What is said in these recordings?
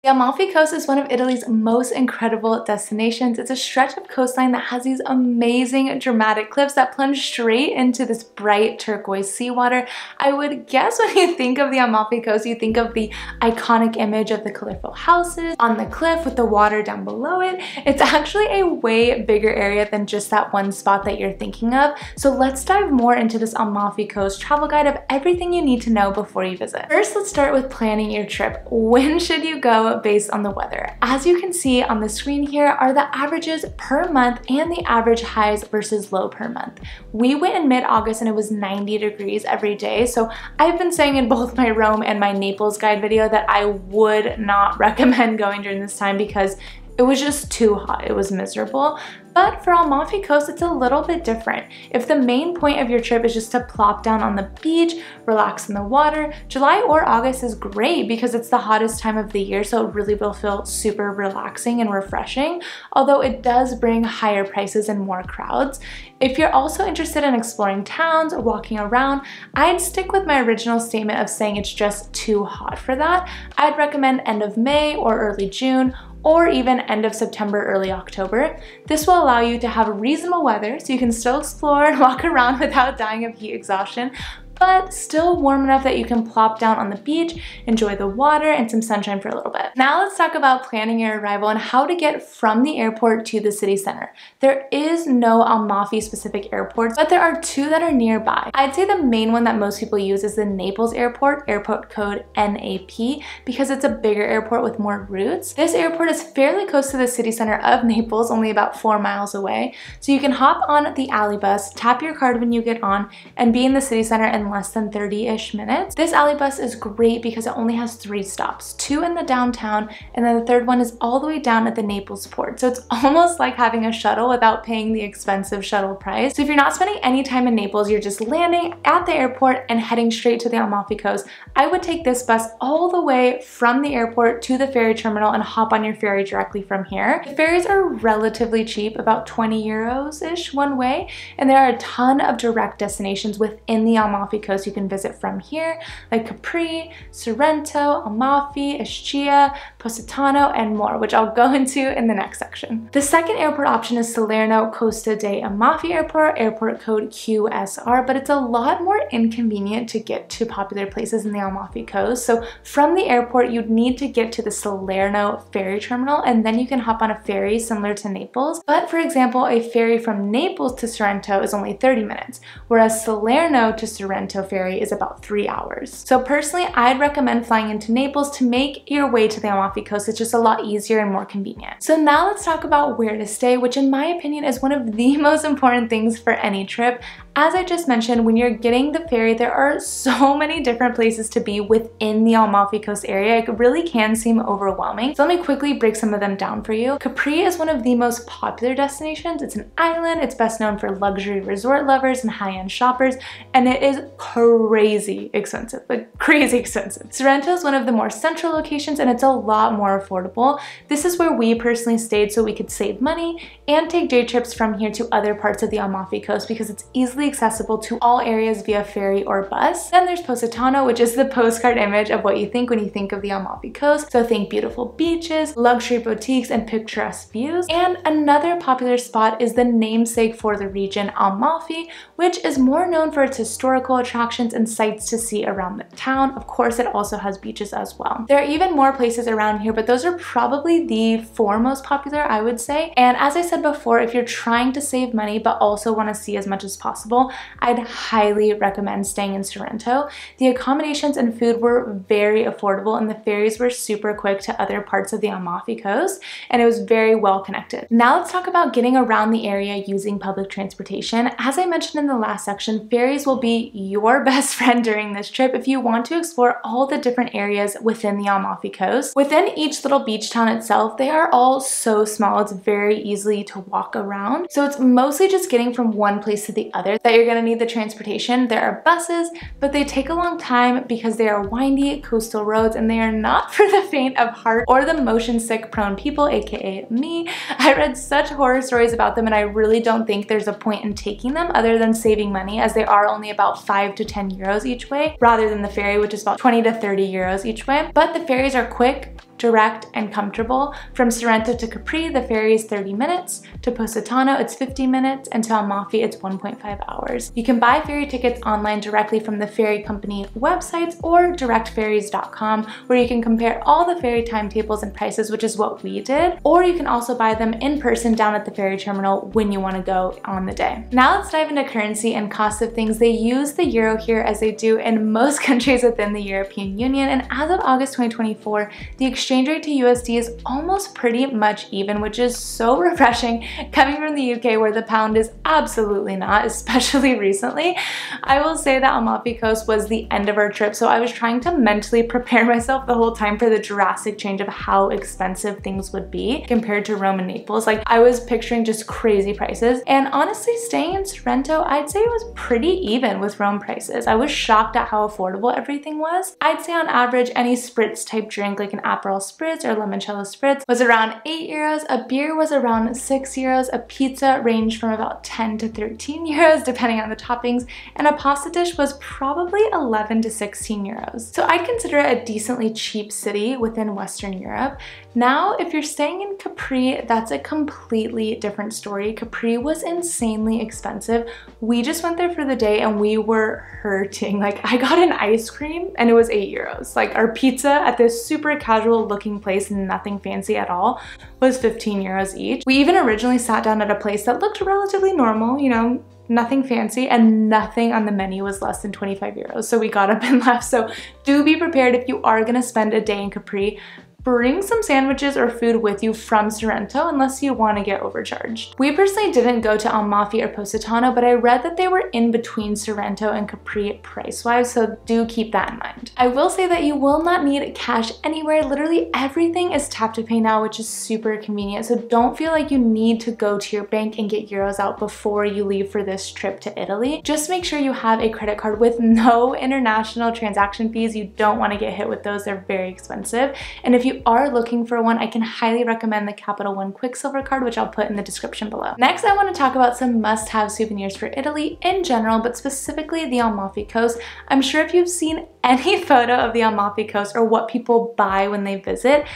The Amalfi Coast is one of Italy's most incredible destinations. It's a stretch of coastline that has these amazing dramatic cliffs that plunge straight into this bright turquoise seawater. I would guess when you think of the Amalfi Coast, you think of the iconic image of the colorful houses on the cliff with the water down below it. It's actually a way bigger area than just that one spot that you're thinking of. So let's dive more into this Amalfi Coast travel guide of everything you need to know before you visit. First, let's start with planning your trip. When should you go based on the weather? As you can see on the screen here are the averages per month and the average highs versus low per month. We went in mid-August and it was 90 degrees every day, so I've been saying in both my Rome and my Naples guide video that I would not recommend going during this time because it was just too hot. It was miserable. But for Amalfi Coast, it's a little bit different. If the main point of your trip is just to plop down on the beach, relax in the water, July or August is great because it's the hottest time of the year, so it really will feel super relaxing and refreshing, although it does bring higher prices and more crowds. If you're also interested in exploring towns or walking around, I'd stick with my original statement of saying it's just too hot for that. I'd recommend end of May or early June, or even end of September, early October. This will allow you to have reasonable weather so you can still explore and walk around without dying of heat exhaustion, but still warm enough that you can plop down on the beach, enjoy the water and some sunshine for a little bit. Now let's talk about planning your arrival and how to get from the airport to the city center. There is no Amalfi specific airports, but there are two that are nearby. I'd say the main one that most people use is the Naples airport code NAP, because it's a bigger airport with more routes. This airport is fairly close to the city center of Naples, only about 4 miles away. So you can hop on the alley bus, tap your card when you get on, and be in the city center in less than 30-ish minutes. This alley bus is great because it only has 3 stops, 2 in the downtown, and then the third one is all the way down at the Naples port. So it's almost like having a shuttle without paying the expensive shuttle price. So if you're not spending any time in Naples, you're just landing at the airport and heading straight to the Amalfi Coast, I would take this bus all the way from the airport to the ferry terminal and hop on your ferry directly from here. The ferries are relatively cheap, about 20 euros-ish one way, and there are a ton of direct destinations within the Amalfi Coast you can visit from here, like Capri, Sorrento, Amalfi, Ischia, Positano, and more, which I'll go into in the next section. The second airport option is Salerno Costa de Amalfi airport code QSR, but it's a lot more inconvenient to get to popular places in the Amalfi Coast. So from the airport, you'd need to get to the Salerno ferry terminal, and then you can hop on a ferry similar to Naples. But for example, a ferry from Naples to Sorrento is only 30 minutes, whereas Salerno to Sorrento ferry is about 3 hours. So personally, I'd recommend flying into Naples to make your way to the Amalfi Coast. It's just a lot easier and more convenient. So now let's talk about where to stay, which in my opinion is one of the most important things for any trip. As I just mentioned, when you're getting the ferry, there are so many different places to be within the Amalfi Coast area. It really can seem overwhelming. So let me quickly break some of them down for you. Capri is one of the most popular destinations. It's an island. It's best known for luxury resort lovers and high-end shoppers, and it is crazy expensive, like crazy expensive. Sorrento is one of the more central locations, and it's a lot more affordable. This is where we personally stayed so we could save money and take day trips from here to other parts of the Amalfi Coast because it's easily accessible to all areas via ferry or bus. Then there's Positano, which is the postcard image of what you think when you think of the Amalfi Coast. So think beautiful beaches, luxury boutiques, and picturesque views. And another popular spot is the namesake for the region, Amalfi, which is more known for its historical attractions and sights to see around the town. Of course, it also has beaches as well. There are even more places around here, but those are probably the 4 most popular, I would say. And as I said before, if you're trying to save money but also want to see as much as possible, I'd highly recommend staying in Sorrento. The accommodations and food were very affordable, and the ferries were super quick to other parts of the Amalfi Coast, and it was very well connected. Now let's talk about getting around the area using public transportation. As I mentioned in the last section, ferries will be your best friend during this trip if you want to explore all the different areas within the Amalfi Coast. Within each little beach town itself, they are all so small, it's very easy to walk around. So it's mostly just getting from one place to the other that you're gonna need the transportation. There are buses, but they take a long time because they are windy coastal roads and they are not for the faint of heart or the motion sick prone people, aka me. I read such horror stories about them, and I really don't think there's a point in taking them other than saving money, as they are only about 5 to 10 euros each way rather than the ferry, which is about 20 to 30 euros each way. But the ferries are quick, direct, and comfortable. From Sorrento to Capri, the ferry is 30 minutes. To Positano, it's 50 minutes, and to Amalfi, it's 1.5 hours. You can buy ferry tickets online directly from the ferry company websites or directferries.com, where you can compare all the ferry timetables and prices, which is what we did, or you can also buy them in person down at the ferry terminal when you want to go on the day. Now let's dive into currency and cost of things. They use the euro here as they do in most countries within the European Union, and as of August 2024, the exchange rate to USD is almost pretty much even, which is so refreshing coming from the UK where the pound is absolutely not, especially recently. I will say that Amalfi Coast was the end of our trip, so I was trying to mentally prepare myself the whole time for the drastic change of how expensive things would be compared to Rome and Naples. Like, I was picturing just crazy prices, and honestly, staying in Sorrento, I'd say it was pretty even with Rome prices. I was shocked at how affordable everything was. I'd say on average, any spritz type drink like an Aperol spritz or limoncello spritz was around 8 euros, a beer was around 6 euros, a pizza ranged from about 10 to 13 euros depending on the toppings, and a pasta dish was probably 11 to 16 euros. So I'd consider it a decently cheap city within Western Europe. Now, if you're staying in Capri, that's a completely different story. Capri was insanely expensive. We just went there for the day and we were hurting. Like, I got an ice cream and it was 8 euros. Like, our pizza at this super casual looking place, nothing fancy at all, was 15 euros each. We even originally sat down at a place that looked relatively normal, you know, nothing fancy, and nothing on the menu was less than 25 euros. So we got up and left. So do be prepared if you are gonna spend a day in Capri. Bring some sandwiches or food with you from Sorrento unless you want to get overcharged. We personally didn't go to Amalfi or Positano, but I read that they were in between Sorrento and Capri price-wise, so do keep that in mind. I will say that you will not need cash anywhere. Literally everything is tap to pay now, which is super convenient, so don't feel like you need to go to your bank and get euros out before you leave for this trip to Italy. Just make sure you have a credit card with no international transaction fees. You don't want to get hit with those. They're very expensive. And if you are looking for one, I can highly recommend the Capital One Quicksilver card, which I'll put in the description below. Next, I want to talk about some must-have souvenirs for Italy in general, but specifically the Amalfi Coast. I'm sure if you've seen any photo of the Amalfi Coast or what people buy when they visit,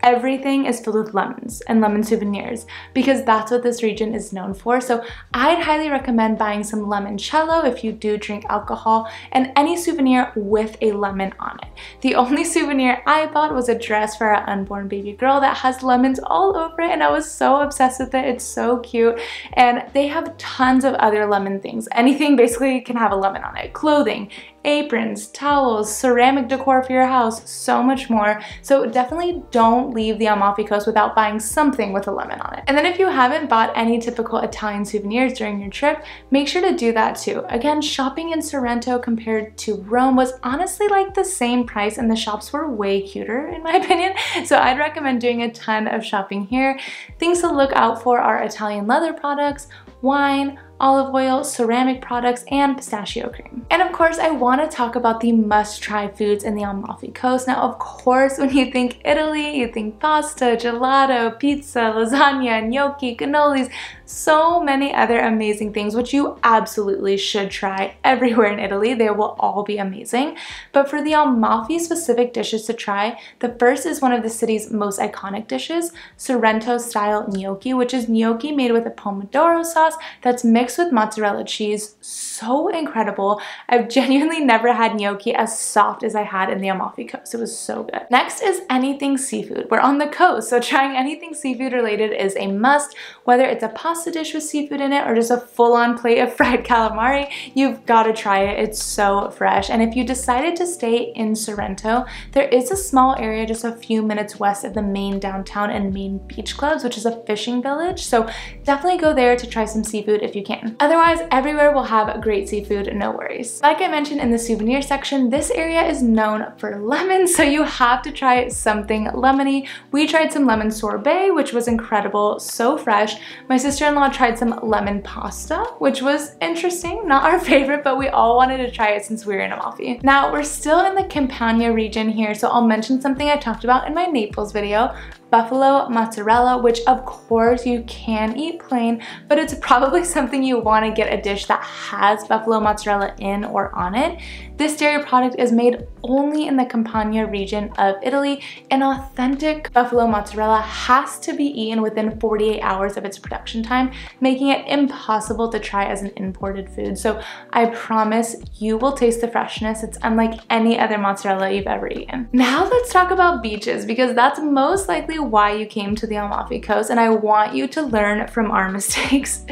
everything is filled with lemons and lemon souvenirs because that's what this region is known for. So I'd highly recommend buying some limoncello if you do drink alcohol, and any souvenir with a lemon on it. The only souvenir I bought was a dress for our unborn baby girl that has lemons all over it, and I was so obsessed with it. It's so cute, and they have tons of other lemon things. Anything basically can have a lemon on it. Clothing, aprons, towels, ceramic decor for your house, so much more. So definitely don't leave the Amalfi Coast without buying something with a lemon on it. And then if you haven't bought any typical Italian souvenirs during your trip, make sure to do that too. Again, shopping in Sorrento compared to Rome was honestly like the same price, and the shops were way cuter in my opinion. So I'd recommend doing a ton of shopping here. Things to look out for are Italian leather products, wine, olive oil, ceramic products, and pistachio cream. And of course, I want to talk about the must-try foods in the Amalfi Coast. Now, of course, when you think Italy, you think pasta, gelato, pizza, lasagna, gnocchi, cannolis, so many other amazing things, which you absolutely should try everywhere in Italy. They will all be amazing. But for the Amalfi specific dishes to try, the first is one of the city's most iconic dishes, Sorrento-style gnocchi, which is gnocchi made with a pomodoro sauce that's mixed with mozzarella cheese. So incredible. I've genuinely never had gnocchi as soft as I had in the Amalfi Coast. It was so good. Next is anything seafood. We're on the coast, so trying anything seafood related is a must. Whether it's a pasta dish with seafood in it or just a full-on plate of fried calamari, you've got to try it. It's so fresh. And if you decided to stay in Sorrento, there is a small area just a few minutes west of the main downtown and main beach clubs, which is a fishing village. So definitely go there to try some seafood if you can. Otherwise, everywhere will have great seafood, no worries. Like I mentioned in the souvenir section, this area is known for lemons, so you have to try something lemony. We tried some lemon sorbet, which was incredible, so fresh. My sister-in-law tried some lemon pasta, which was interesting, not our favorite, but we all wanted to try it since we were in Amalfi. Now, we're still in the Campania region here, so I'll mention something I talked about in my Naples video. buffalo mozzarella, which of course you can eat plain, but it's probably something you want to get a dish that has buffalo mozzarella in or on it. This dairy product is made only in the Campania region of Italy, and authentic buffalo mozzarella has to be eaten within 48 hours of its production time, making it impossible to try as an imported food. So I promise you will taste the freshness. It's unlike any other mozzarella you've ever eaten. Now let's talk about beaches, because that's most likely why you came to the Amalfi Coast, and I want you to learn from our mistakes.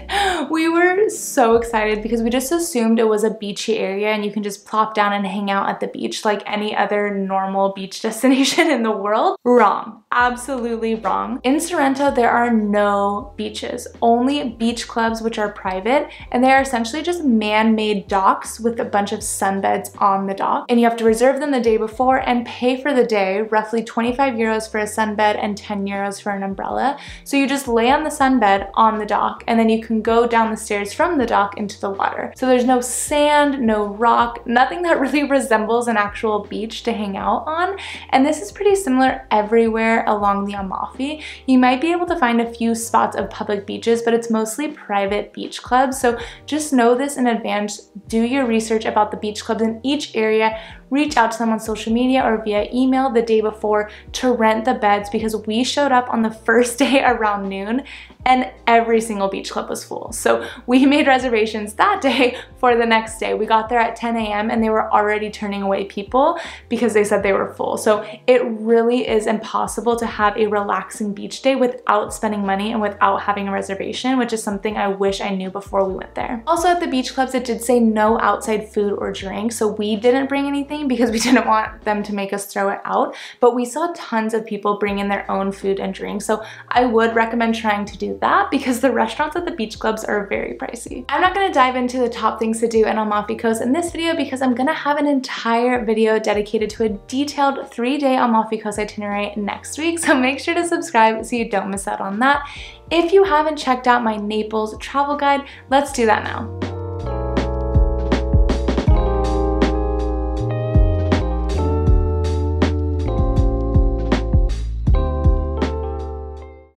We were so excited because we just assumed it was a beachy area and you can just plop down and hang out at the beach like any other normal beach destination in the world. Wrong. Absolutely wrong. In Sorrento, there are no beaches, only beach clubs, which are private, and they are essentially just man-made docks with a bunch of sunbeds on the dock, and you have to reserve them the day before and pay for the day, roughly 25 euros for a sunbed and 10 euros for an umbrella. So you just lay on the sunbed on the dock, and then you can go down the stairs from the dock into the water. So there's no sand, no rock, nothing that really resembles an actual beach to hang out on, and this is pretty similar everywhere along the Amalfi. You might be able to find a few spots of public beaches, but it's mostly private beach clubs, so just know this in advance. Do your research about the beach clubs in each area, reach out to them on social media or via email the day before to rent the beds, because we showed up on the first day around noon and every single beach club was full. So we made reservations that day for the next day. We got there at 10 a.m. and they were already turning away people because they said they were full. So it really is impossible to have a relaxing beach day without spending money and without having a reservation, which is something I wish I knew before we went there. Also at the beach clubs, it did say no outside food or drink, so we didn't bring anything because we didn't want them to make us throw it out, but we saw tons of people bring in their own food and drink, so I would recommend trying to do that because the restaurants at the beach clubs are very pricey. I'm not going to dive into the top things to do in Amalfi Coast in this video because I'm going to have an entire video dedicated to a detailed 3-day Amalfi Coast itinerary next week, so make sure to subscribe so you don't miss out on that. If you haven't checked out my Naples travel guide, let's do that now.